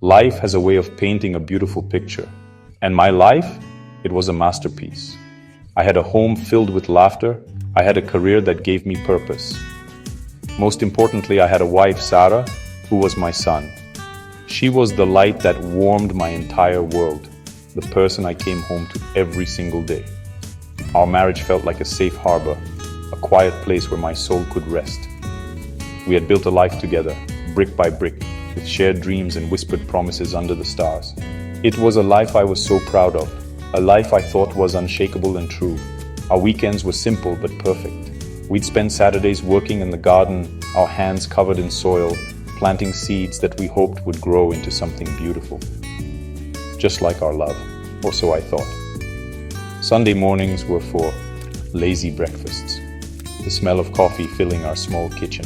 Life has a way of painting a beautiful picture, and my life, it was a masterpiece. I had a home filled with laughter. I had a career that gave me purpose. Most importantly, I had a wife, Sarah, who was my sun. She was the light that warmed my entire world, the person I came home to every single day. Our marriage felt like a safe harbor, a quiet place where my soul could rest. We had built a life together, brick by brick, with shared dreams and whispered promises under the stars. It was a life I was so proud of, a life I thought was unshakable and true. Our weekends were simple but perfect. We'd spend Saturdays working in the garden, our hands covered in soil, planting seeds that we hoped would grow into something beautiful. Just like our love, or so I thought. Sunday mornings were for lazy breakfasts, the smell of coffee filling our small kitchen,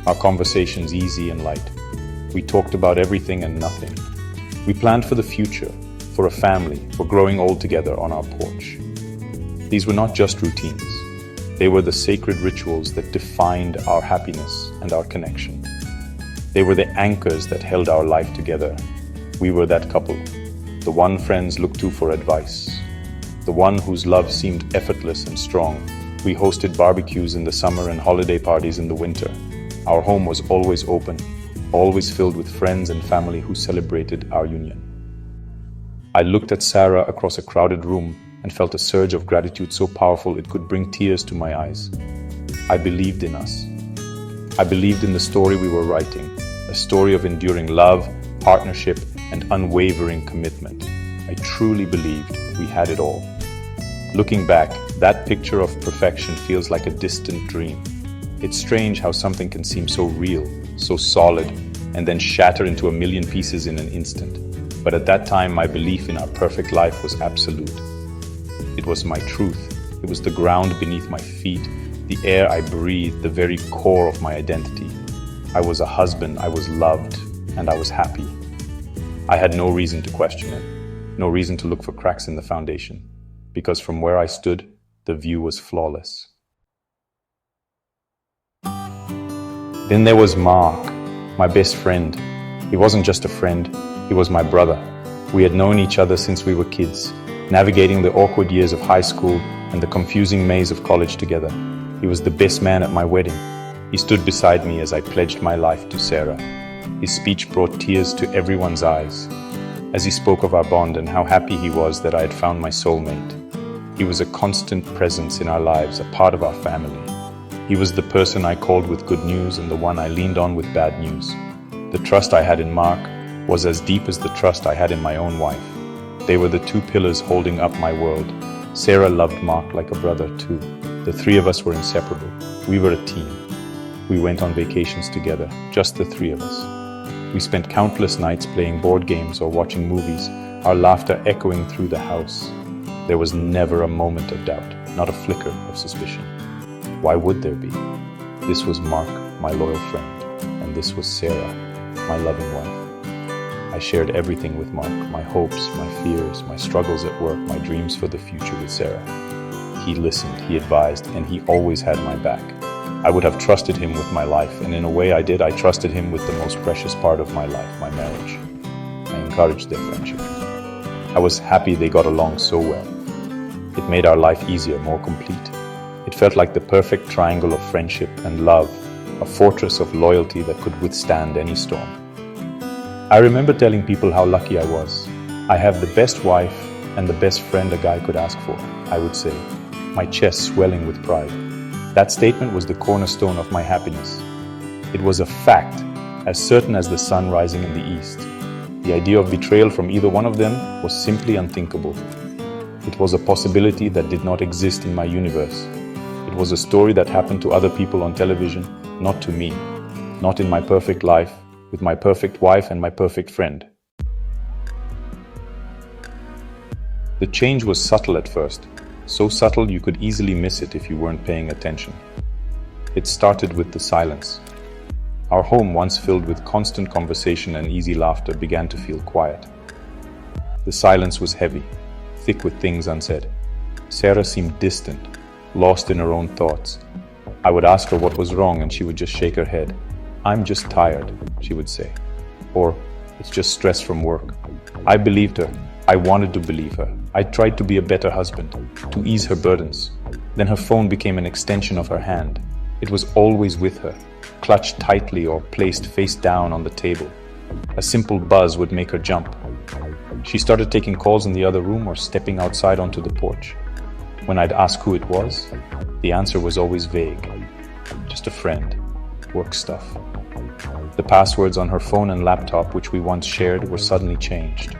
our conversations easy and light. We talked about everything and nothing. We planned for the future, for a family, for growing old together on our porch. These were not just routines. They were the sacred rituals that defined our happiness and our connection. They were the anchors that held our life together. We were that couple, the one friends looked to for advice, the one whose love seemed effortless and strong. We hosted barbecues in the summer and holiday parties in the winter. Our home was always open, always filled with friends and family who celebrated our union. I looked at Sarah across a crowded room and felt a surge of gratitude so powerful it could bring tears to my eyes. I believed in us. I believed in the story we were writing, a story of enduring love, partnership, and unwavering commitment. I truly believed we had it all. Looking back, that picture of perfection feels like a distant dream. It's strange how something can seem so real, so solid, and then shatter into a million pieces in an instant. But at that time, my belief in our perfect life was absolute. It was my truth. It was the ground beneath my feet, the air I breathed, the very core of my identity. I was a husband, I was loved, and I was happy. I had no reason to question it, no reason to look for cracks in the foundation, because from where I stood, the view was flawless. Then there was Mark, my best friend. He wasn't just a friend, he was my brother. We had known each other since we were kids, navigating the awkward years of high school and the confusing maze of college together. He was the best man at my wedding. He stood beside me as I pledged my life to Sarah. His speech brought tears to everyone's eyes as he spoke of our bond and how happy he was that I had found my soulmate. He was a constant presence in our lives, a part of our family. He was the person I called with good news and the one I leaned on with bad news. The trust I had in Mark was as deep as the trust I had in my own wife. They were the two pillars holding up my world. Sarah loved Mark like a brother too. The three of us were inseparable. We were a team. We went on vacations together, just the three of us. We spent countless nights playing board games or watching movies, our laughter echoing through the house. There was never a moment of doubt, not a flicker of suspicion. Why would there be? This was Mark, my loyal friend, and this was Sarah, my loving wife. I shared everything with Mark, my hopes, my fears, my struggles at work, my dreams for the future with Sarah. He listened, he advised, and he always had my back. I would have trusted him with my life, and in a way I did. I trusted him with the most precious part of my life, my marriage. I encouraged their friendship. I was happy they got along so well. It made our life easier, more complete. It felt like the perfect triangle of friendship and love, a fortress of loyalty that could withstand any storm. I remember telling people how lucky I was. I have the best wife and the best friend a guy could ask for, I would say, my chest swelling with pride. That statement was the cornerstone of my happiness. It was a fact, as certain as the sun rising in the east. The idea of betrayal from either one of them was simply unthinkable. It was a possibility that did not exist in my universe. It was a story that happened to other people on television, not to me, not in my perfect life, with my perfect wife and my perfect friend. The change was subtle at first, so subtle you could easily miss it if you weren't paying attention. It started with the silence. Our home, once filled with constant conversation and easy laughter, began to feel quiet. The silence was heavy, thick with things unsaid. Sarah seemed distant, lost in her own thoughts. I would ask her what was wrong and she would just shake her head. "I'm just tired," she would say. Or, It's just stress from work. I believed her. I wanted to believe her. I tried to be a better husband, to ease her burdens. Then her phone became an extension of her hand. It was always with her, clutched tightly or placed face down on the table. A simple buzz would make her jump. She started taking calls in the other room or stepping outside onto the porch. When I'd ask who it was, the answer was always vague. Just a friend. Work stuff. The passwords on her phone and laptop, which we once shared, were suddenly changed.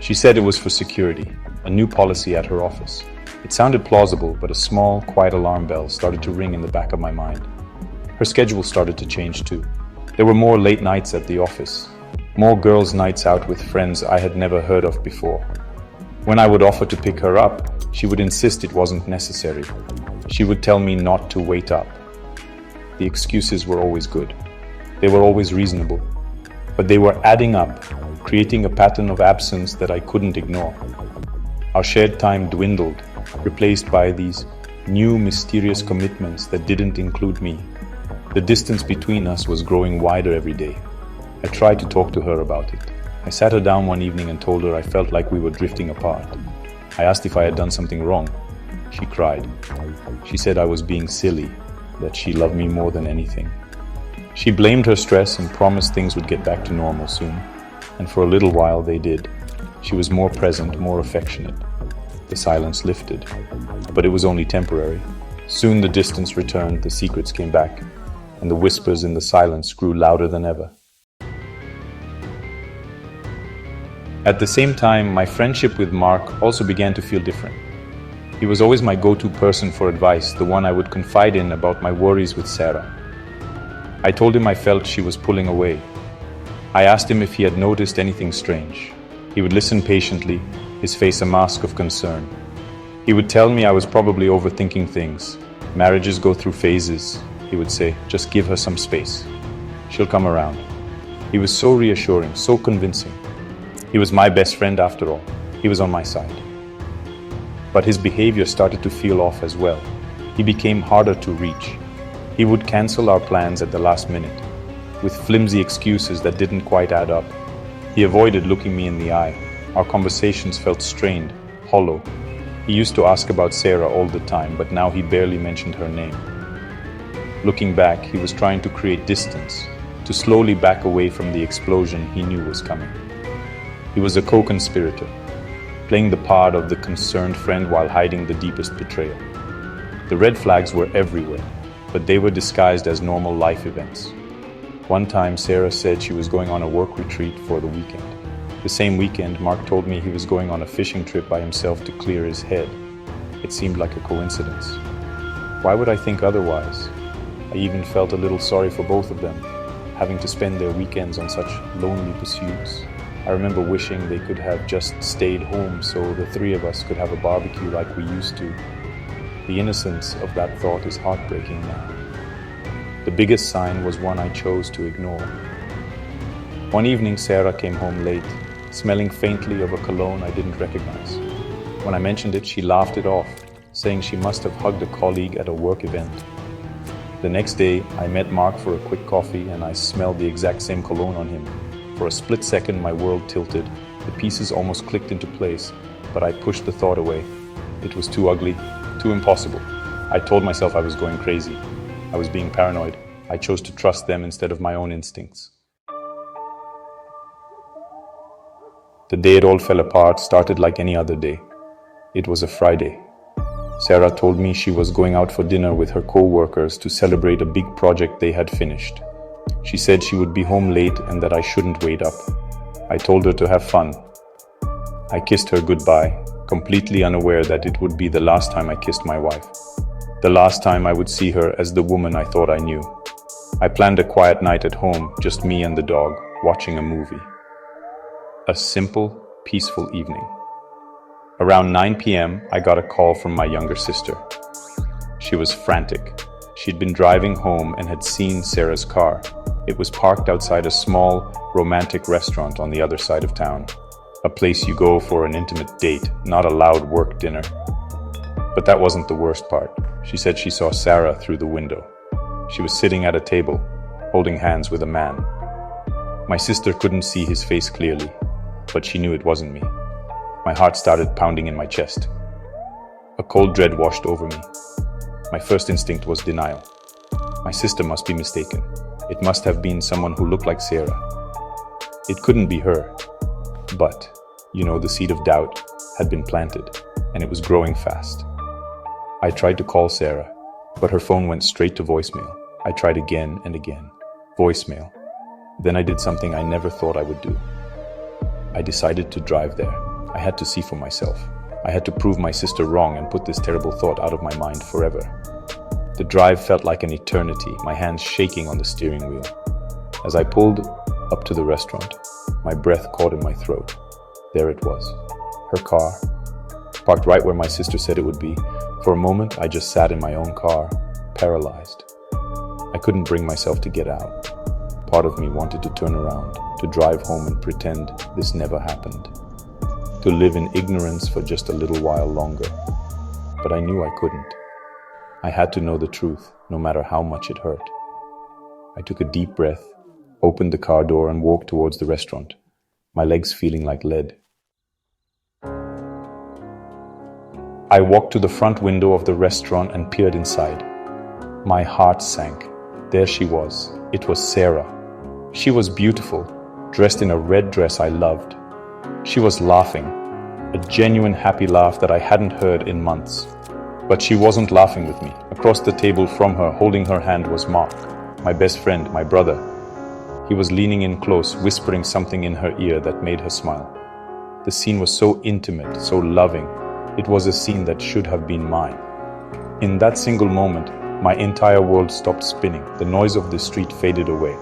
She said it was for security, a new policy at her office. It sounded plausible, but a small, quiet alarm bell started to ring in the back of my mind. Her schedule started to change too. There were more late nights at the office, more girls' nights out with friends I had never heard of before. When I would offer to pick her up, she would insist it wasn't necessary. She would tell me not to wait up. The excuses were always good. They were always reasonable. But they were adding up, creating a pattern of absence that I couldn't ignore. Our shared time dwindled, replaced by these new mysterious commitments that didn't include me. The distance between us was growing wider every day. I tried to talk to her about it. I sat her down one evening and told her I felt like we were drifting apart. I asked if I had done something wrong. She cried. She said I was being silly, that she loved me more than anything. She blamed her stress and promised things would get back to normal soon. And for a little while they did. She was more present, more affectionate. The silence lifted. But it was only temporary. Soon the distance returned, the secrets came back, and the whispers in the silence grew louder than ever. At the same time, my friendship with Mark also began to feel different. He was always my go-to person for advice, the one I would confide in about my worries with Sarah. I told him I felt she was pulling away. I asked him if he had noticed anything strange. He would listen patiently, his face a mask of concern. He would tell me I was probably overthinking things. Marriages go through phases, he would say. Just give her some space. She'll come around. He was so reassuring, so convincing. He was my best friend after all. He was on my side. But his behavior started to feel off as well. He became harder to reach. He would cancel our plans at the last minute, with flimsy excuses that didn't quite add up. He avoided looking me in the eye. Our conversations felt strained, hollow. He used to ask about Sarah all the time, but now he barely mentioned her name. Looking back, he was trying to create distance, to slowly back away from the explosion he knew was coming. He was a co-conspirator, playing the part of the concerned friend while hiding the deepest betrayal. The red flags were everywhere, but they were disguised as normal life events. One time, Sarah said she was going on a work retreat for the weekend. The same weekend, Mark told me he was going on a fishing trip by himself to clear his head. It seemed like a coincidence. Why would I think otherwise? I even felt a little sorry for both of them, having to spend their weekends on such lonely pursuits. I remember wishing they could have just stayed home so the three of us could have a barbecue like we used to. The innocence of that thought is heartbreaking now. The biggest sign was one I chose to ignore. One evening, Sarah came home late, smelling faintly of a cologne I didn't recognize. When I mentioned it, she laughed it off, saying she must have hugged a colleague at a work event. The next day, I met Mark for a quick coffee and I smelled the exact same cologne on him. For a split second, my world tilted. The pieces almost clicked into place, but I pushed the thought away. It was too ugly, too impossible. I told myself I was going crazy. I was being paranoid. I chose to trust them instead of my own instincts. The day it all fell apart started like any other day. It was a Friday. Sarah told me she was going out for dinner with her co-workers to celebrate a big project they had finished. She said she would be home late and that I shouldn't wait up. I told her to have fun. I kissed her goodbye, completely unaware that it would be the last time I kissed my wife. The last time I would see her as the woman I thought I knew. I planned a quiet night at home, just me and the dog, watching a movie. A simple, peaceful evening. Around 9 p.m., I got a call from my younger sister. She was frantic. She'd been driving home and had seen Sarah's car. It was parked outside a small, romantic restaurant on the other side of town. A place you go for an intimate date, not a loud work dinner. But that wasn't the worst part. She said she saw Sarah through the window. She was sitting at a table, holding hands with a man. My sister couldn't see his face clearly, but she knew it wasn't me. My heart started pounding in my chest. A cold dread washed over me. My first instinct was denial. My sister must be mistaken. It must have been someone who looked like Sarah. It couldn't be her. But, the seed of doubt had been planted, and it was growing fast. I tried to call Sarah, but her phone went straight to voicemail. I tried again and again. Voicemail. Then I did something I never thought I would do. I decided to drive there. I had to see for myself. I had to prove my sister wrong and put this terrible thought out of my mind forever. The drive felt like an eternity, my hands shaking on the steering wheel. As I pulled up to the restaurant, my breath caught in my throat. There it was. Her car, parked right where my sister said it would be. For a moment, I just sat in my own car, paralyzed. I couldn't bring myself to get out. Part of me wanted to turn around, to drive home and pretend this never happened, to live in ignorance for just a little while longer. But I knew I couldn't. I had to know the truth, no matter how much it hurt. I took a deep breath, opened the car door and walked towards the restaurant, my legs feeling like lead. I walked to the front window of the restaurant and peered inside. My heart sank. There she was. It was Sarah. She was beautiful, dressed in a red dress I loved. She was laughing, a genuine happy laugh that I hadn't heard in months. But she wasn't laughing with me. Across the table from her, holding her hand, was Mark, my best friend, my brother. He was leaning in close, whispering something in her ear that made her smile. The scene was so intimate, so loving. It was a scene that should have been mine. In that single moment, my entire world stopped spinning. The noise of the street faded away.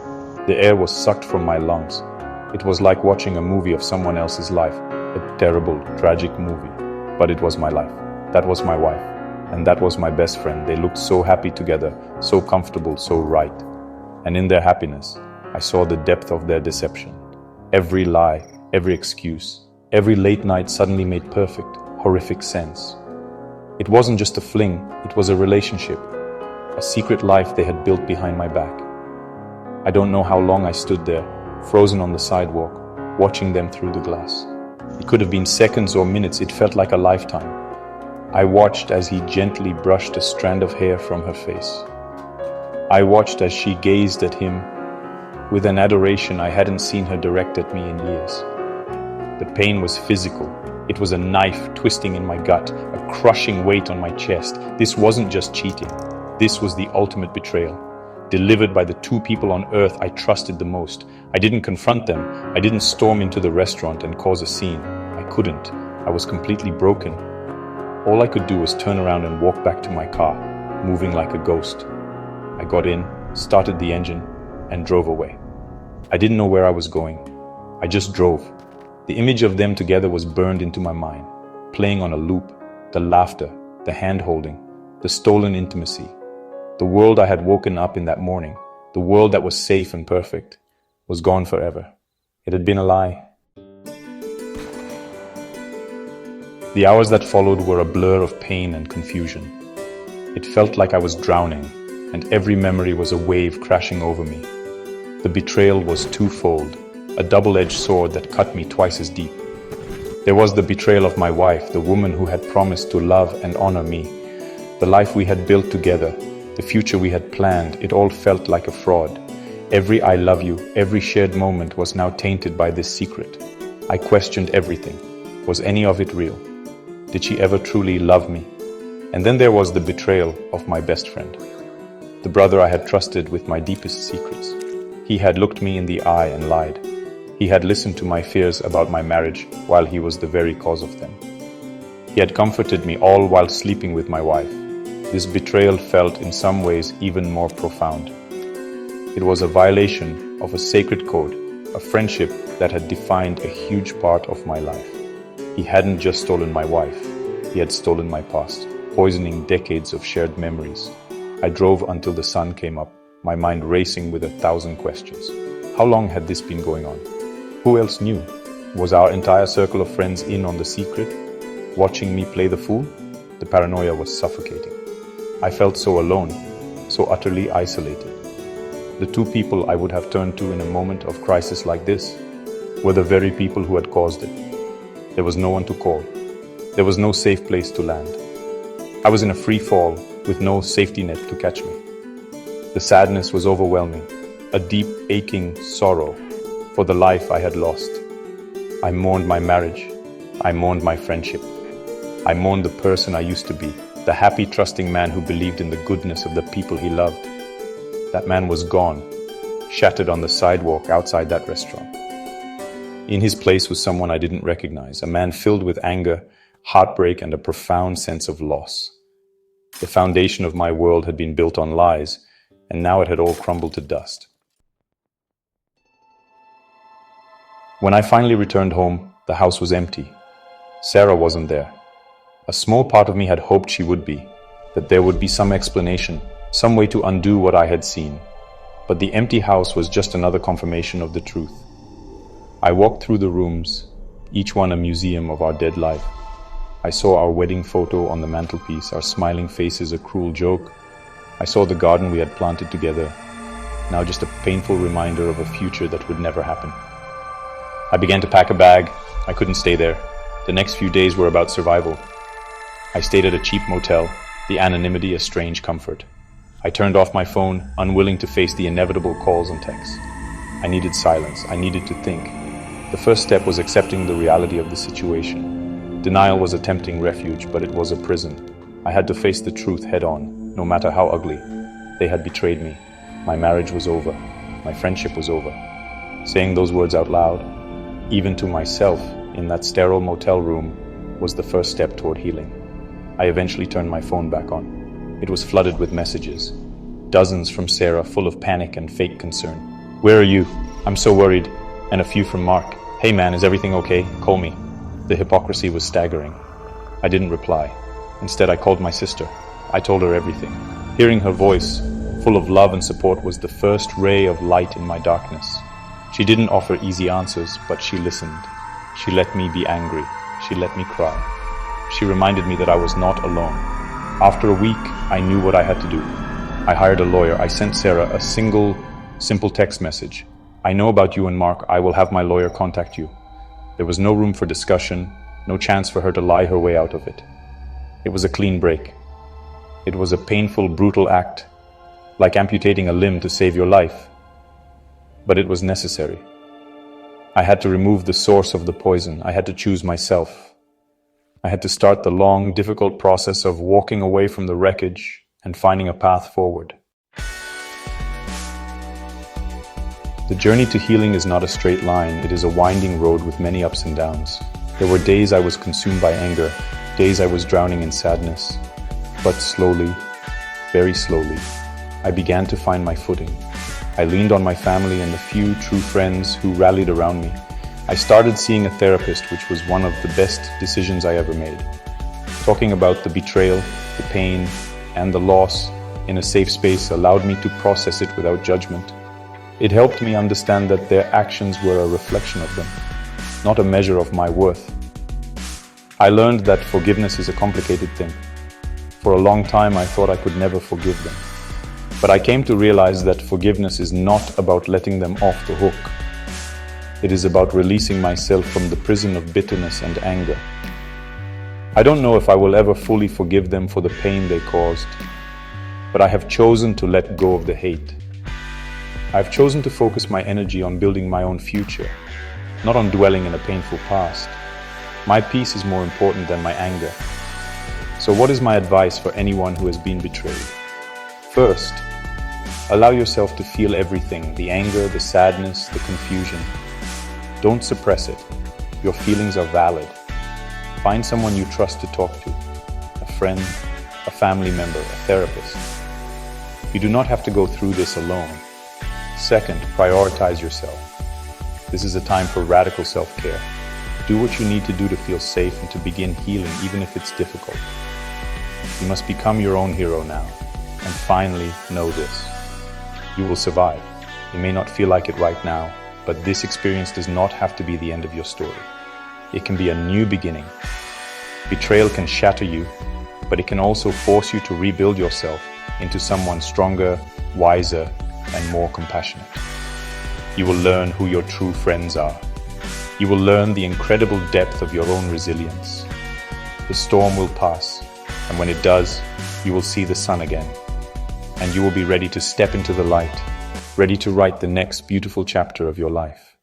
The air was sucked from my lungs. It was like watching a movie of someone else's life, a terrible, tragic movie. But it was my life. That was my wife. And that was my best friend. They looked so happy together, so comfortable, so right. And in their happiness, I saw the depth of their deception. Every lie, every excuse, every late night suddenly made perfect, horrific sense. It wasn't just a fling, it was a relationship, a secret life they had built behind my back. I don't know how long I stood there, frozen on the sidewalk, watching them through the glass. It could have been seconds or minutes, it felt like a lifetime. I watched as he gently brushed a strand of hair from her face. I watched as she gazed at him with an adoration I hadn't seen her direct at me in years. The pain was physical. It was a knife twisting in my gut, a crushing weight on my chest. This wasn't just cheating. This was the ultimate betrayal, delivered by the two people on earth I trusted the most. I didn't confront them. I didn't storm into the restaurant and cause a scene. I couldn't. I was completely broken. All I could do was turn around and walk back to my car, moving like a ghost. I got in, started the engine, and drove away. I didn't know where I was going. I just drove. The image of them together was burned into my mind, playing on a loop. The laughter, the hand-holding, the stolen intimacy. The world I had woken up in that morning, the world that was safe and perfect, was gone forever. It had been a lie. The hours that followed were a blur of pain and confusion. It felt like I was drowning, and every memory was a wave crashing over me. The betrayal was twofold, a double-edged sword that cut me twice as deep. There was the betrayal of my wife, the woman who had promised to love and honor me. The life we had built together, the future we had planned, it all felt like a fraud. Every I love you, every shared moment was now tainted by this secret. I questioned everything. Was any of it real? Did she ever truly love me? And then there was the betrayal of my best friend, the brother I had trusted with my deepest secrets. He had looked me in the eye and lied. He had listened to my fears about my marriage while he was the very cause of them. He had comforted me all while sleeping with my wife. This betrayal felt in some ways even more profound. It was a violation of a sacred code, a friendship that had defined a huge part of my life. He hadn't just stolen my wife, he had stolen my past, poisoning decades of shared memories. I drove until the sun came up, my mind racing with 1,000 questions. How long had this been going on? Who else knew? Was our entire circle of friends in on the secret, watching me play the fool? The paranoia was suffocating. I felt so alone, so utterly isolated. The two people I would have turned to in a moment of crisis like this were the very people who had caused it. There was no one to call. There was no safe place to land. I was in a free fall with no safety net to catch me. The sadness was overwhelming, a deep, aching sorrow for the life I had lost. I mourned my marriage. I mourned my friendship. I mourned the person I used to be, the happy, trusting man who believed in the goodness of the people he loved. That man was gone, shattered on the sidewalk outside that restaurant. In his place was someone I didn't recognize, a man filled with anger, heartbreak, and a profound sense of loss. The foundation of my world had been built on lies, and now it had all crumbled to dust. When I finally returned home, the house was empty. Sarah wasn't there. A small part of me had hoped she would be, that there would be some explanation, some way to undo what I had seen. But the empty house was just another confirmation of the truth. I walked through the rooms, each one a museum of our dead life. I saw our wedding photo on the mantelpiece, our smiling faces a cruel joke. I saw the garden we had planted together, now just a painful reminder of a future that would never happen. I began to pack a bag. I couldn't stay there. The next few days were about survival. I stayed at a cheap motel, the anonymity a strange comfort. I turned off my phone, unwilling to face the inevitable calls and texts. I needed silence. I needed to think. The first step was accepting the reality of the situation. Denial was a tempting refuge, but it was a prison. I had to face the truth head-on, no matter how ugly. They had betrayed me. My marriage was over. My friendship was over. Saying those words out loud, even to myself, in that sterile motel room, was the first step toward healing. I eventually turned my phone back on. It was flooded with messages. Dozens from Sarah, full of panic and fake concern. "Where are you? I'm so worried." And a few from Mark. "Hey man, is everything okay? Call me." The hypocrisy was staggering. I didn't reply. Instead, I called my sister. I told her everything. Hearing her voice, full of love and support, was the first ray of light in my darkness. She didn't offer easy answers, but she listened. She let me be angry. She let me cry. She reminded me that I was not alone. After a week, I knew what I had to do. I hired a lawyer. I sent Sarah a simple text message. "I know about you and Mark. I will have my lawyer contact you." There was no room for discussion, no chance for her to lie her way out of it. It was a clean break. It was a painful, brutal act, like amputating a limb to save your life. But it was necessary. I had to remove the source of the poison. I had to choose myself. I had to start the long, difficult process of walking away from the wreckage and finding a path forward. The journey to healing is not a straight line. It is a winding road with many ups and downs. There were days I was consumed by anger, days I was drowning in sadness. But slowly, very slowly, I began to find my footing. I leaned on my family and the few true friends who rallied around me. I started seeing a therapist, which was one of the best decisions I ever made. Talking about the betrayal, the pain, and the loss in a safe space allowed me to process it without judgment. It helped me understand that their actions were a reflection of them, not a measure of my worth. I learned that forgiveness is a complicated thing. For a long time, I thought I could never forgive them. But I came to realize that forgiveness is not about letting them off the hook. It is about releasing myself from the prison of bitterness and anger. I don't know if I will ever fully forgive them for the pain they caused, but I have chosen to let go of the hate. I have chosen to focus my energy on building my own future, not on dwelling in a painful past. My peace is more important than my anger. So what is my advice for anyone who has been betrayed? First, allow yourself to feel everything, the anger, the sadness, the confusion. Don't suppress it. Your feelings are valid. Find someone you trust to talk to, a friend, a family member, a therapist. You do not have to go through this alone. Second, prioritize yourself. This is a time for radical self-care. Do what you need to do to feel safe and to begin healing, even if it's difficult. You must become your own hero now. And finally, know this. You will survive. You may not feel like it right now, but this experience does not have to be the end of your story. It can be a new beginning. Betrayal can shatter you, but it can also force you to rebuild yourself into someone stronger, wiser, and more compassionate. You will learn who your true friends are. You will learn the incredible depth of your own resilience. The storm will pass, and when it does, you will see the sun again. And you will be ready to step into the light, ready to write the next beautiful chapter of your life.